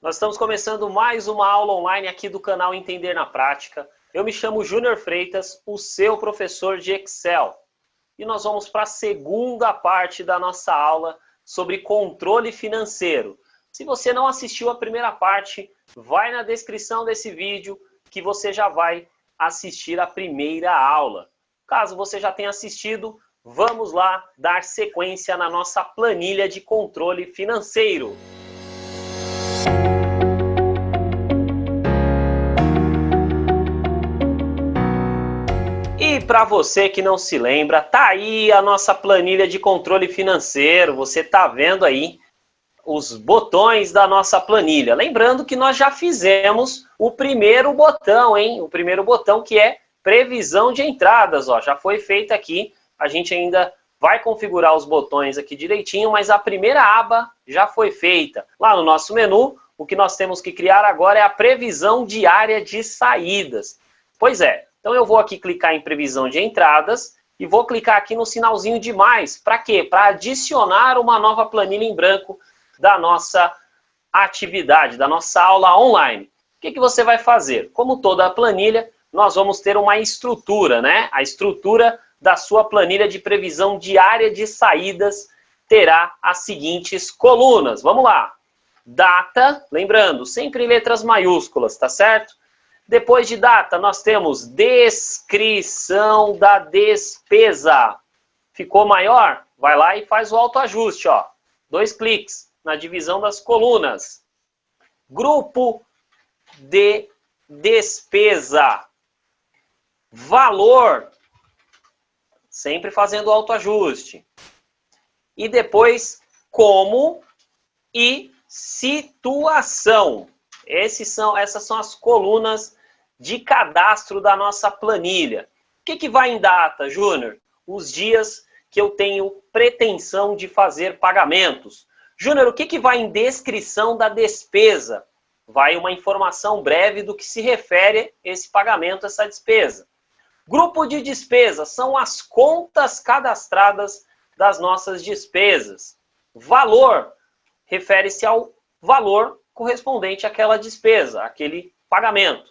Nós estamos começando mais uma aula online aqui do canal Entender na Prática. Eu me chamo Júnior Freitas, o seu professor de Excel. E nós vamos para a segunda parte da nossa aula sobre controle financeiro. Se você não assistiu a primeira parte, vai na descrição desse vídeo que você já vai assistir a primeira aula. Caso você já tenha assistido, vamos lá dar sequência na nossa planilha de controle financeiro. E para você que não se lembra, tá aí a nossa planilha de controle financeiro. Você tá vendo aí os botões da nossa planilha. Lembrando que nós já fizemos o primeiro botão, hein? O primeiro botão que é previsão de entradas, ó, já foi feito aqui. A gente ainda vai configurar os botões aqui direitinho, mas a primeira aba já foi feita. Lá no nosso menu, o que nós temos que criar agora é a previsão diária de saídas. Pois é. Então eu vou aqui clicar em previsão de entradas e vou clicar aqui no sinalzinho de mais. Para quê? Para adicionar uma nova planilha em branco da nossa atividade, da nossa aula online. O que você vai fazer? Como toda a planilha, nós vamos ter uma estrutura, né? A estrutura da sua planilha de previsão diária de saídas terá as seguintes colunas. Vamos lá. Data, lembrando, sempre em letras maiúsculas, tá certo? Depois de data, nós temos descrição da despesa. Ficou maior? Vai lá e faz o autoajuste, ó. 2 cliques na divisão das colunas. Grupo de despesa. Valor. Sempre fazendo o autoajuste. E depois, como e situação. Essas são as colunas de cadastro da nossa planilha. O que vai em data, Júnior? Os dias que eu tenho pretensão de fazer pagamentos. Júnior, o que vai em descrição da despesa? Vai uma informação breve do que se refere esse pagamento, essa despesa. Grupo de despesa são as contas cadastradas das nossas despesas. Valor refere-se ao valor correspondente àquela despesa, aquele pagamento.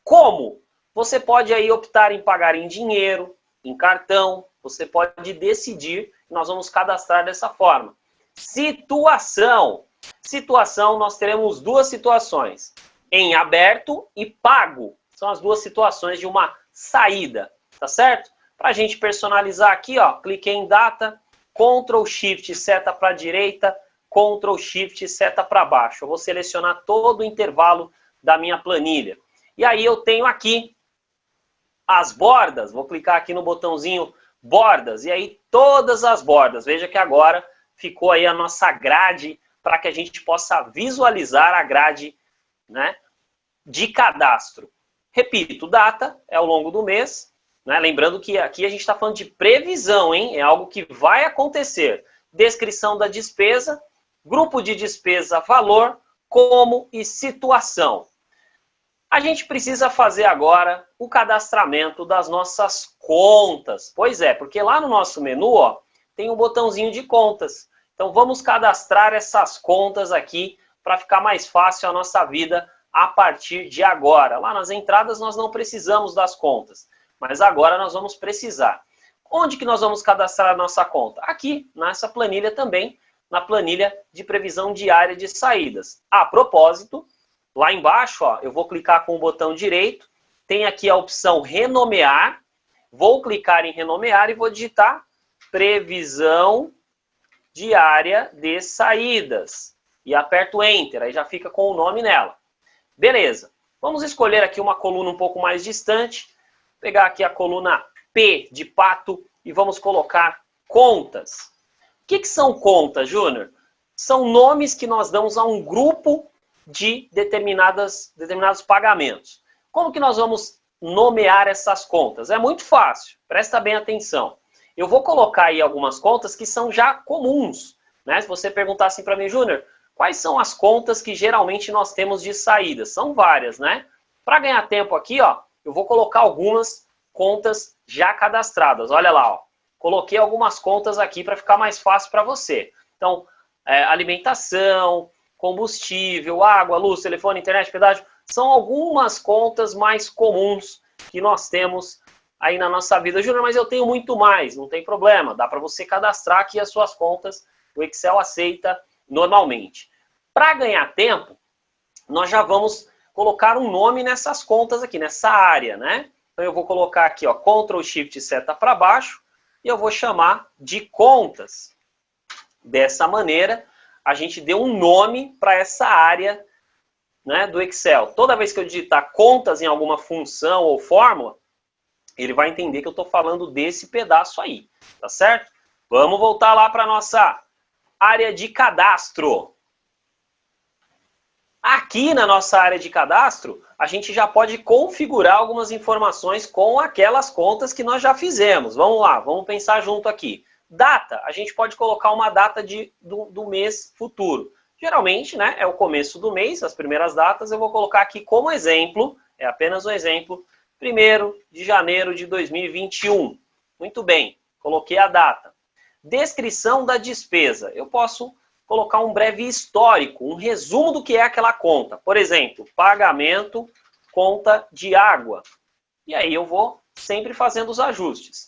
Como? Você pode aí optar em pagar em dinheiro, em cartão, você pode decidir, nós vamos cadastrar dessa forma. Situação. Situação, nós teremos duas situações, em aberto e pago. São as duas situações de uma saída, tá certo? Para a gente personalizar aqui, ó, cliquei em data, Ctrl Shift, seta para a direita, Ctrl Shift, seta para baixo. Eu vou selecionar todo o intervalo da minha planilha. E aí eu tenho aqui as bordas. Vou clicar aqui no botãozinho bordas. E aí todas as bordas. Veja que agora ficou aí a nossa grade para que a gente possa visualizar a grade, né, de cadastro. Repito, data é ao longo do mês. Né? Lembrando que aqui a gente está falando de previsão, hein? É algo que vai acontecer. Descrição da despesa. Grupo de despesa, valor, como e situação. A gente precisa fazer agora o cadastramento das nossas contas. Pois é, porque lá no nosso menu, ó, tem um botãozinho de contas. Então vamos cadastrar essas contas aqui para ficar mais fácil a nossa vida a partir de agora. Lá nas entradas nós não precisamos das contas, mas agora nós vamos precisar. Onde que nós vamos cadastrar a nossa conta? Aqui, nessa planilha também, na planilha de previsão diária de saídas. A propósito, lá embaixo, ó, eu vou clicar com o botão direito, tem aqui a opção renomear, vou clicar em renomear e vou digitar previsão diária de saídas. E aperto Enter, aí já fica com o nome nela. Beleza, vamos escolher aqui uma coluna um pouco mais distante, pegar aqui a coluna P de pato e vamos colocar contas. O que são contas, Júnior? São nomes que nós damos a um grupo de determinados pagamentos. Como que nós vamos nomear essas contas? É muito fácil, presta bem atenção. Eu vou colocar aí algumas contas que são já comuns. Né? Se você perguntar assim para mim, Júnior, quais são as contas que geralmente nós temos de saída? São várias, né? Para ganhar tempo aqui, ó, eu vou colocar algumas contas já cadastradas. Olha lá, ó. Coloquei algumas contas aqui para ficar mais fácil para você. Então, alimentação, combustível, água, luz, telefone, internet, pedágio, são algumas contas mais comuns que nós temos aí na nossa vida. Júnior, mas eu tenho muito mais, não tem problema, dá para você cadastrar aqui as suas contas, o Excel aceita normalmente. Para ganhar tempo, nós já vamos colocar um nome nessas contas aqui, nessa área, né? Então eu vou colocar aqui, ó, Ctrl Shift seta para baixo, e eu vou chamar de contas. Dessa maneira, a gente deu um nome para essa área, né, do Excel. Toda vez que eu digitar contas em alguma função ou fórmula, ele vai entender que eu estou falando desse pedaço aí, tá certo? Vamos voltar lá para a nossa área de cadastro. Aqui na nossa área de cadastro, a gente já pode configurar algumas informações com aquelas contas que nós já fizemos. Vamos lá, vamos pensar junto aqui. Data, a gente pode colocar uma data do mês futuro. Geralmente, né, é o começo do mês, as primeiras datas, eu vou colocar aqui como exemplo, é apenas um exemplo, 1º de janeiro de 2021. Muito bem, coloquei a data. Descrição da despesa, eu posso colocar um breve histórico, um resumo do que é aquela conta. Por exemplo, pagamento, conta de água. E aí eu vou sempre fazendo os ajustes.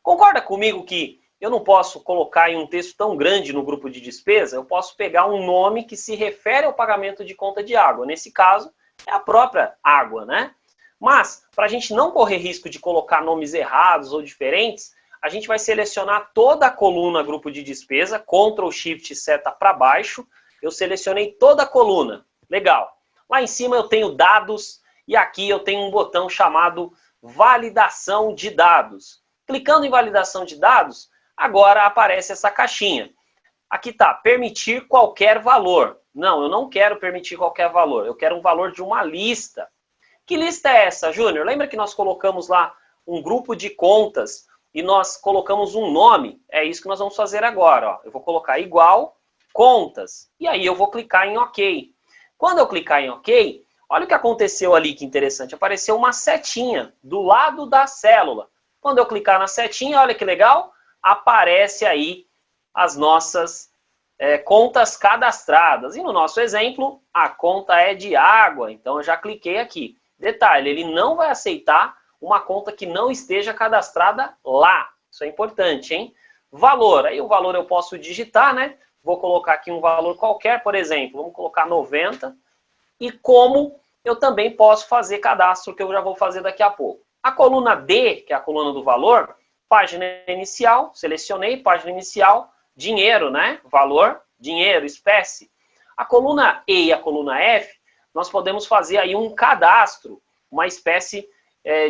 Concorda comigo que eu não posso colocar em um texto tão grande no grupo de despesa? Eu posso pegar um nome que se refere ao pagamento de conta de água. Nesse caso, é a própria água, né? Mas, para a gente não correr risco de colocar nomes errados ou diferentes, a gente vai selecionar toda a coluna grupo de despesa, Ctrl Shift seta para baixo. Eu selecionei toda a coluna. Legal. Lá em cima eu tenho dados e aqui eu tenho um botão chamado validação de dados. Clicando em validação de dados, agora aparece essa caixinha. Aqui está, permitir qualquer valor. Não, eu não quero permitir qualquer valor. Eu quero um valor de uma lista. Que lista é essa, Júnior? Lembra que nós colocamos lá um grupo de contas e nós colocamos um nome? É isso que nós vamos fazer agora. Ó. Eu vou colocar igual contas. E aí eu vou clicar em OK. Quando eu clicar em OK, olha o que aconteceu ali, que interessante. Apareceu uma setinha do lado da célula. Quando eu clicar na setinha, olha que legal, aparece aí as nossas contas cadastradas. E no nosso exemplo, a conta é de água. Então eu já cliquei aqui. Detalhe, ele não vai aceitar uma conta que não esteja cadastrada lá. Isso é importante, hein? Valor, aí o valor eu posso digitar, né? Vou colocar aqui um valor qualquer, por exemplo, vamos colocar 90. E como eu também posso fazer cadastro, que eu já vou fazer daqui a pouco. A coluna D, que é a coluna do valor, página inicial, selecionei, página inicial, dinheiro, né? Valor, dinheiro, espécie. A coluna E e a coluna F, nós podemos fazer aí um cadastro, uma espécie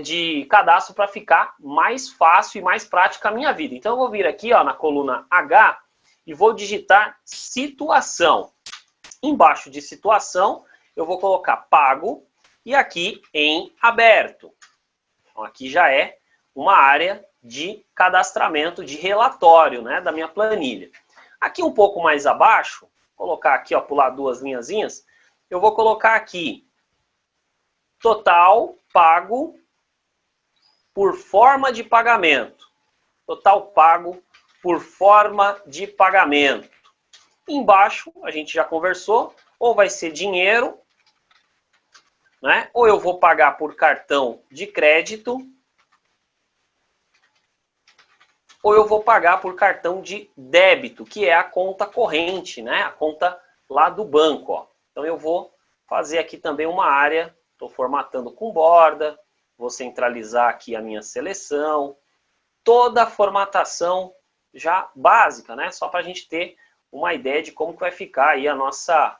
de cadastro para ficar mais fácil e mais prática a minha vida. Então eu vou vir aqui, ó, na coluna H e vou digitar situação. Embaixo de situação eu vou colocar pago e aqui em aberto. Então aqui já é uma área de cadastramento de relatório, né, da minha planilha. Aqui um pouco mais abaixo, vou colocar aqui, ó, pular duas linhazinhas, eu vou colocar aqui total pago por forma de pagamento. Total pago por forma de pagamento. Embaixo, a gente já conversou, ou vai ser dinheiro, né? Ou eu vou pagar por cartão de crédito, ou eu vou pagar por cartão de débito, que é a conta corrente, né? A conta lá do banco, ó. Então eu vou fazer aqui também uma área, estou formatando com borda, vou centralizar aqui a minha seleção, toda a formatação já básica, né? Só para a gente ter uma ideia de como que vai ficar aí a nossa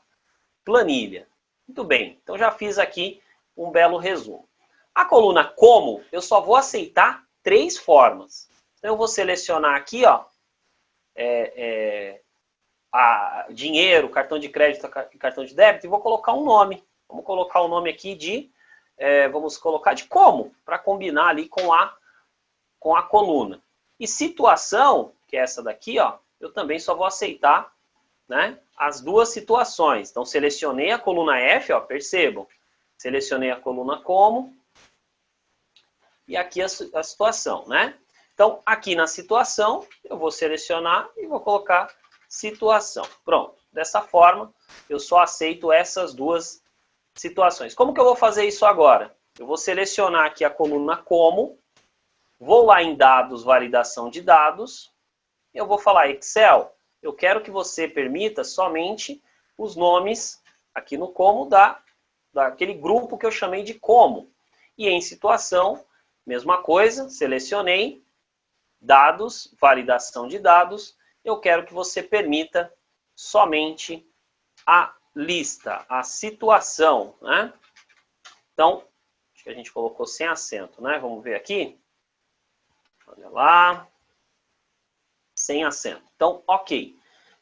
planilha. Muito bem, então já fiz aqui um belo resumo. A coluna como, eu só vou aceitar 3 formas. Então eu vou selecionar aqui, ó, dinheiro, cartão de crédito e cartão de débito, e vou colocar um nome. Vamos colocar o nome aqui de, vamos colocar de como, para combinar ali com a coluna. E situação, que é essa daqui, ó, eu também só vou aceitar, né, as duas situações. Então selecionei a coluna F, ó, percebam. Selecionei a coluna como, e aqui a situação, né? Então aqui na situação, eu vou selecionar e vou colocar situação. Pronto. dessa forma, eu só aceito essas duas situações. Como que eu vou fazer isso agora? Eu vou selecionar aqui a coluna como, vou lá em dados, validação de dados, eu vou falar Excel, eu quero que você permita somente os nomes aqui no como daquele grupo que eu chamei de como. E em situação, mesma coisa, selecionei, dados, validação de dados, eu quero que você permita somente a lista, a situação, né? Então, acho que a gente colocou sem acento, né? Vamos ver aqui. Olha lá. Sem acento. Então, ok.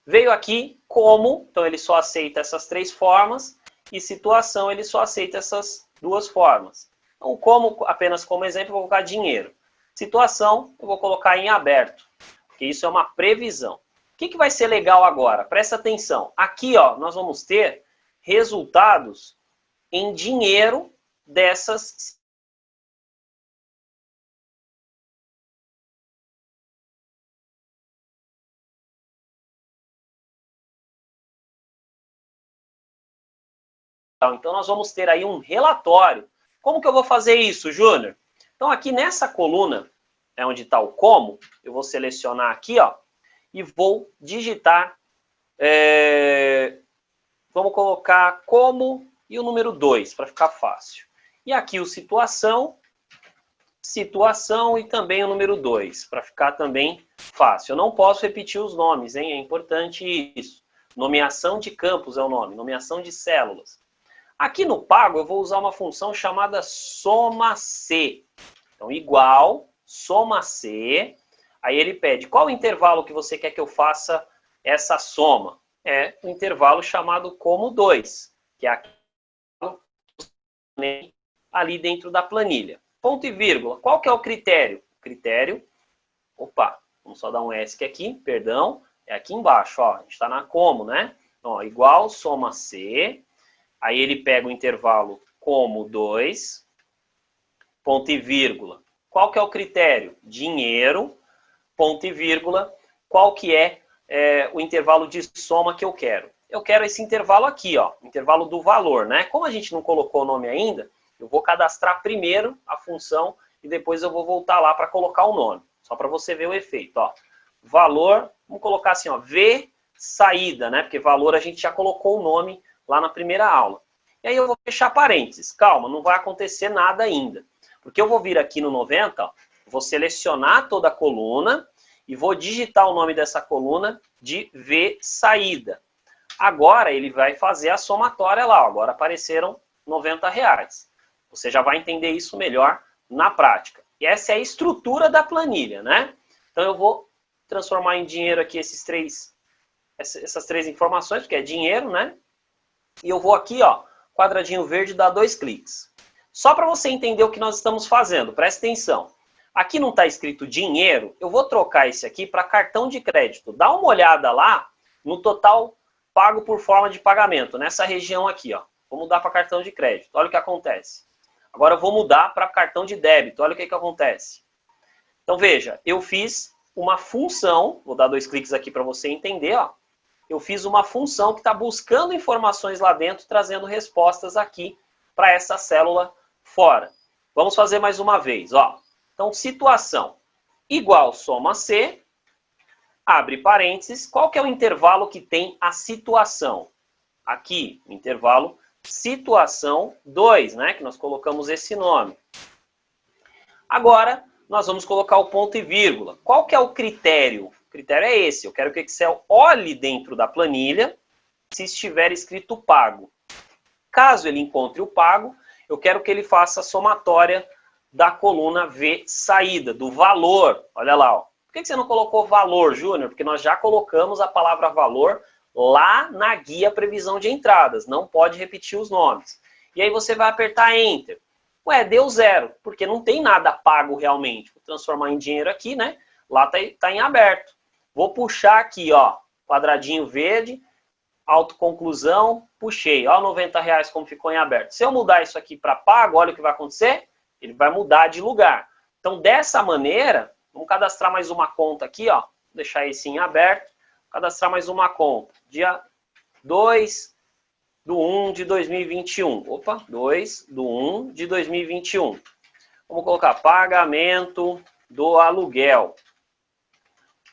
Veio aqui como, então ele só aceita essas três formas, e situação ele só aceita essas duas formas. Então, como, apenas como exemplo, eu vou colocar dinheiro. Situação, eu vou colocar em aberto, porque isso é uma previsão. O que vai ser legal agora? Presta atenção. Aqui, ó, nós vamos ter resultados em dinheiro dessas. Então, nós vamos ter aí um relatório. Como que eu vou fazer isso, Júnior? Então, aqui nessa coluna, é onde está o como, eu vou selecionar aqui, ó, e vou digitar, vamos colocar como e o número 2, para ficar fácil. E aqui o situação e também o número 2, para ficar também fácil. Eu não posso repetir os nomes, hein? É importante isso. Nomeação de campos é o nome, nomeação de células. Aqui no pago, eu vou usar uma função chamada soma-C. Então, igual, soma-C. Aí ele pede, qual o intervalo que você quer que eu faça essa soma? É o intervalo chamado como 2, que é aqui ali dentro da planilha. Ponto e vírgula. Qual que é o critério? O critério, vamos só dar um ESC aqui, perdão, é aqui embaixo, ó, a gente está na como, né? Então, ó, igual, soma-C. Aí ele pega o intervalo como 2, ponto e vírgula. Qual que é o critério? Dinheiro, ponto e vírgula. Qual que é o intervalo de soma que eu quero? Eu quero esse intervalo aqui, ó, intervalo do valor, né? Como a gente não colocou o nome ainda, eu vou cadastrar primeiro a função e depois eu vou voltar lá para colocar o nome. Só para você ver o efeito, ó. Valor, vamos colocar assim, ó, V saída, né? Porque valor a gente já colocou o nome lá na primeira aula. E aí eu vou fechar parênteses. Calma, não vai acontecer nada ainda. Porque eu vou vir aqui no 90, ó, vou selecionar toda a coluna e vou digitar o nome dessa coluna de V saída. Agora ele vai fazer a somatória lá. Ó, agora apareceram R$90. Você já vai entender isso melhor na prática. E essa é a estrutura da planilha, né? Então eu vou transformar em dinheiro aqui essas três informações, porque é dinheiro, né? E eu vou aqui, ó, quadradinho verde, dar 2 cliques. Só para você entender o que nós estamos fazendo, presta atenção. Aqui não está escrito dinheiro, eu vou trocar esse aqui para cartão de crédito. Dá uma olhada lá no total pago por forma de pagamento, nessa região aqui, ó. Vou mudar para cartão de crédito, olha o que acontece. Agora eu vou mudar para cartão de débito, olha o que acontece. Então veja, eu fiz uma função, vou dar 2 cliques aqui para você entender, ó. Eu fiz uma função que está buscando informações lá dentro, trazendo respostas aqui para essa célula fora. Vamos fazer mais uma vez, ó. Então, situação igual soma C, abre parênteses, qual que é o intervalo que tem a situação? Aqui, o intervalo situação 2, né? Que nós colocamos esse nome. Agora, nós vamos colocar o ponto e vírgula. Qual que é o critério? O critério é esse. Eu quero que o Excel olhe dentro da planilha se estiver escrito pago. Caso ele encontre o pago, eu quero que ele faça a somatória da coluna V saída, do valor. Olha lá, ó. Por que você não colocou valor, Júnior? Porque nós já colocamos a palavra valor lá na guia previsão de entradas. Não pode repetir os nomes. E aí você vai apertar Enter. Ué, deu 0, porque não tem nada pago realmente. Vou transformar em dinheiro aqui, né? Lá tá em aberto. Vou puxar aqui, ó, quadradinho verde, autoconclusão, puxei. Ó, R$90 como ficou em aberto. Se eu mudar isso aqui para pago, olha o que vai acontecer. Ele vai mudar de lugar. Então, dessa maneira, vamos cadastrar mais uma conta aqui, ó. Vou deixar esse em aberto. Cadastrar mais uma conta. Dia 2/1 de 2021. Opa, 2/1 de 2021. Vamos colocar pagamento do aluguel.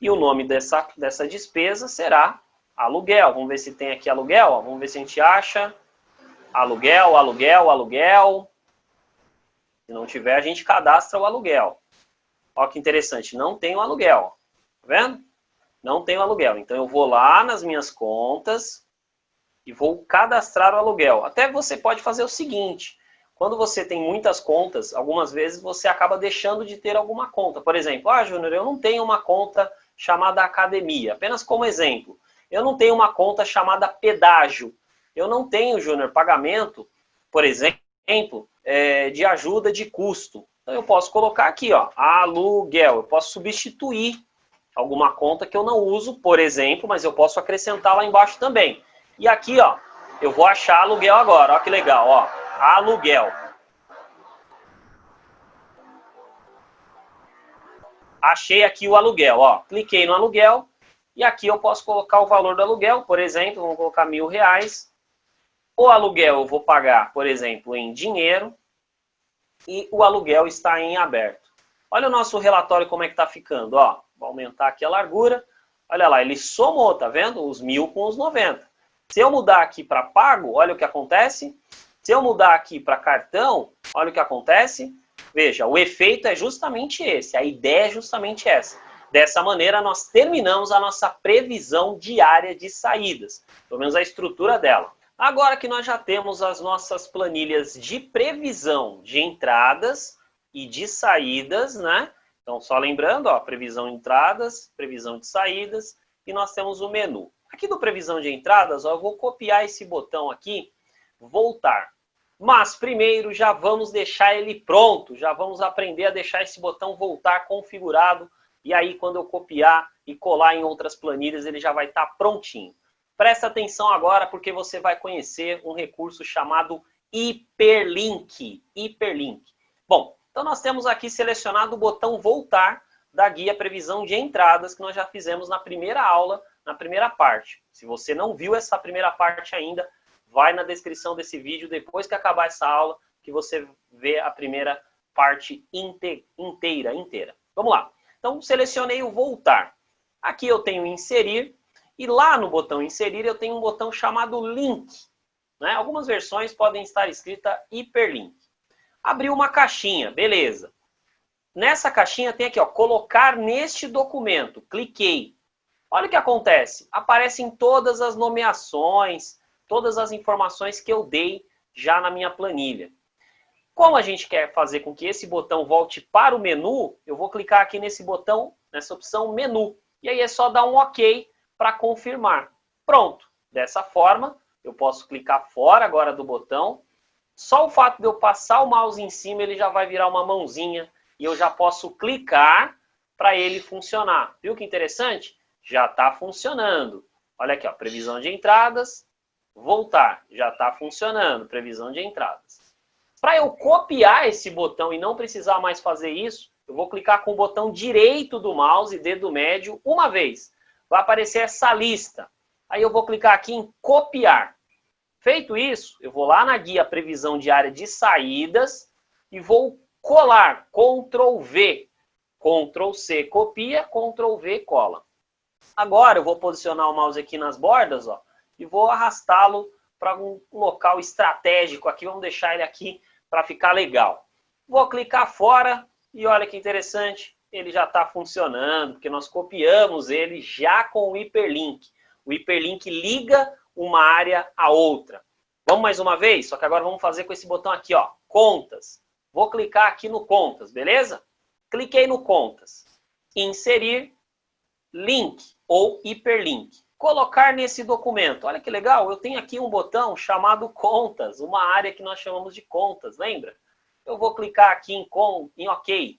E o nome dessa despesa será aluguel. Vamos ver se tem aqui aluguel. Ó. Vamos ver se a gente acha. Aluguel, aluguel, aluguel. Se não tiver, a gente cadastra o aluguel. Olha que interessante. Não tem o aluguel. Tá vendo? Não tem o aluguel. Então, eu vou lá nas minhas contas e vou cadastrar o aluguel. Até você pode fazer o seguinte. Quando você tem muitas contas, algumas vezes você acaba deixando de ter alguma conta. Por exemplo, Júnior, eu não tenho uma conta chamada academia. Apenas como exemplo. Eu não tenho uma conta chamada pedágio. Eu não tenho, Júnior, pagamento, por exemplo, de ajuda de custo. Então eu posso colocar aqui, ó, aluguel. Eu posso substituir alguma conta que eu não uso, por exemplo, mas eu posso acrescentar lá embaixo também. E aqui, ó, eu vou achar aluguel agora. Ó que legal, ó. Aluguel. Achei aqui o aluguel, ó. Cliquei no aluguel e aqui eu posso colocar o valor do aluguel, por exemplo, vamos colocar R$1.000. O aluguel eu vou pagar, por exemplo, em dinheiro e o aluguel está em aberto. Olha o nosso relatório como é que está ficando, ó. Vou aumentar aqui a largura. Olha lá, ele somou, tá vendo? Os 1.000 com os 90. Se eu mudar aqui para pago, olha o que acontece. Se eu mudar aqui para cartão, olha o que acontece. Veja, o efeito é justamente esse, a ideia é justamente essa. Dessa maneira, nós terminamos a nossa previsão diária de saídas, pelo menos a estrutura dela. Agora que nós já temos as nossas planilhas de previsão de entradas e de saídas, né? Então, só lembrando, ó, previsão de entradas, previsão de saídas, e nós temos o menu. Aqui do previsão de entradas, ó, eu vou copiar esse botão aqui, voltar. Mas primeiro já vamos deixar ele pronto, já vamos aprender a deixar esse botão voltar configurado e aí quando eu copiar e colar em outras planilhas ele já vai estar prontinho. Presta atenção agora porque você vai conhecer um recurso chamado Hiperlink. Hiperlink. Bom, então nós temos aqui selecionado o botão voltar da guia previsão de entradas que nós já fizemos na primeira aula, na primeira parte. Se você não viu essa primeira parte ainda, vai na descrição desse vídeo, depois que acabar essa aula, que você vê a primeira parte inteira. Vamos lá. Então, selecionei o voltar. Aqui eu tenho inserir, e lá no botão inserir eu tenho um botão chamado link. Né? Algumas versões podem estar escrita hiperlink. Abriu uma caixinha, beleza. Nessa caixinha tem aqui, ó, colocar neste documento. Cliquei. Olha o que acontece. Aparecem todas as nomeações, todas as informações que eu dei já na minha planilha. Como a gente quer fazer com que esse botão volte para o menu, eu vou clicar aqui nesse botão, nessa opção menu. E aí é só dar um OK para confirmar. Pronto. Dessa forma, eu posso clicar fora agora do botão. Só o fato de eu passar o mouse em cima, ele já vai virar uma mãozinha e eu já posso clicar para ele funcionar. Viu que interessante? Já está funcionando. Olha aqui, ó, previsão de entradas. Voltar, já está funcionando, previsão de entradas. Para eu copiar esse botão e não precisar mais fazer isso, eu vou clicar com o botão direito do mouse, dedo médio, uma vez. Vai aparecer essa lista. Aí eu vou clicar aqui em copiar. Feito isso, eu vou lá na guia previsão diária de saídas e vou colar, Ctrl V. Ctrl C copia, Ctrl V cola. Agora eu vou posicionar o mouse aqui nas bordas, ó, e vou arrastá-lo para um local estratégico aqui. Vamos deixar ele aqui para ficar legal. Vou clicar fora e olha que interessante, ele já está funcionando, porque nós copiamos ele já com o hiperlink. O hiperlink liga uma área a outra. Vamos mais uma vez? Só que agora vamos fazer com esse botão aqui, ó, contas. Vou clicar aqui no contas, beleza? Cliquei no contas. Inserir link ou hiperlink. Colocar nesse documento. Olha que legal, eu tenho aqui um botão chamado contas, uma área que nós chamamos de contas, lembra? Eu vou clicar aqui em OK.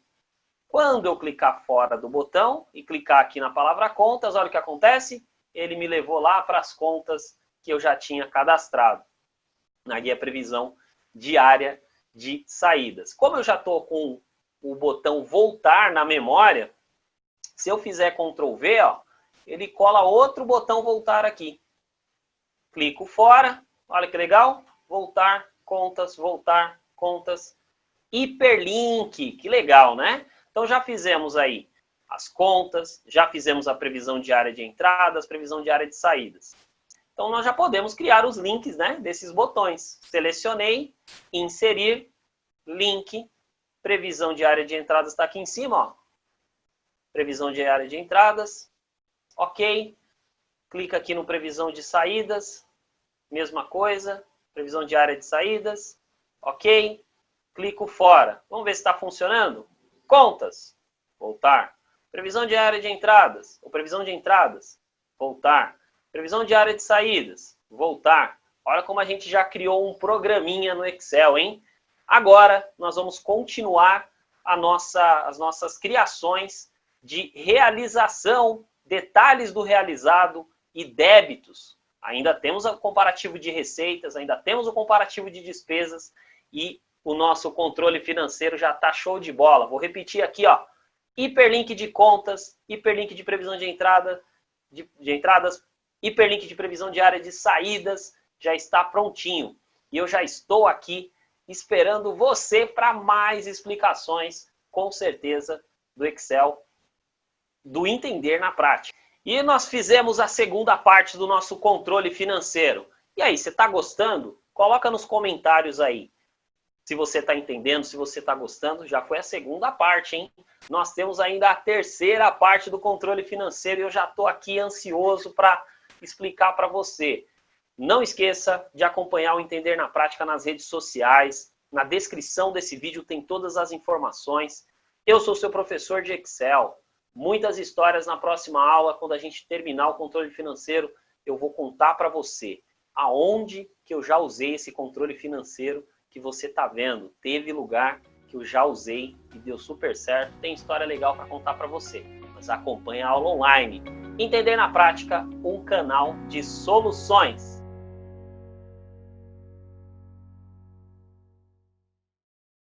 Quando eu clicar fora do botão e clicar aqui na palavra contas, olha o que acontece. Ele me levou lá para as contas que eu já tinha cadastrado na guia previsão diária de saídas. Como eu já estou com o botão voltar na memória, se eu fizer Ctrl V, ó, ele cola outro botão voltar aqui. clico fora, olha que legal, voltar, contas, hiperlink, que legal, né? Então já fizemos aí as contas, já fizemos a previsão diária de entradas, previsão diária de saídas. Então nós já podemos criar os links, né, desses botões. Selecionei, inserir, link, previsão diária de entradas está aqui em cima, ó. Previsão diária de entradas, ok. Clica aqui no previsão de saídas, mesma coisa, previsão diária de saídas, ok. Clico fora. Vamos ver se está funcionando? Contas, voltar. Previsão diária de entradas, ou previsão de entradas, voltar. Previsão diária de saídas, voltar. Olha como a gente já criou um programinha no Excel, hein? Agora, nós vamos continuar as nossas criações de realização, detalhes do realizado e débitos. Ainda temos o comparativo de receitas, ainda temos o comparativo de despesas e o nosso controle financeiro já está show de bola. Vou repetir aqui, ó. Hiperlink de contas, hiperlink de previsão de entrada, de entradas, hiperlink de previsão diária de saídas, já está prontinho. E eu já estou aqui esperando você para mais explicações, com certeza, do Excel, do entender na prática. E nós fizemos a segunda parte do nosso controle financeiro. E aí, você está gostando? Coloca nos comentários aí. Se você está entendendo, se você está gostando, já foi a segunda parte, hein? Nós temos ainda a terceira parte do controle financeiro e eu já estou aqui ansioso para explicar para você. Não esqueça de acompanhar o Entender na Prática nas redes sociais. Na descrição desse vídeo tem todas as informações. Eu sou seu professor de Excel. Muitas histórias na próxima aula, quando a gente terminar o controle financeiro, eu vou contar para você aonde que eu já usei esse controle financeiro que você está vendo. Teve lugar que eu já usei e deu super certo. Tem história legal para contar para você. Mas acompanha a aula online. Entender na Prática, um canal de soluções.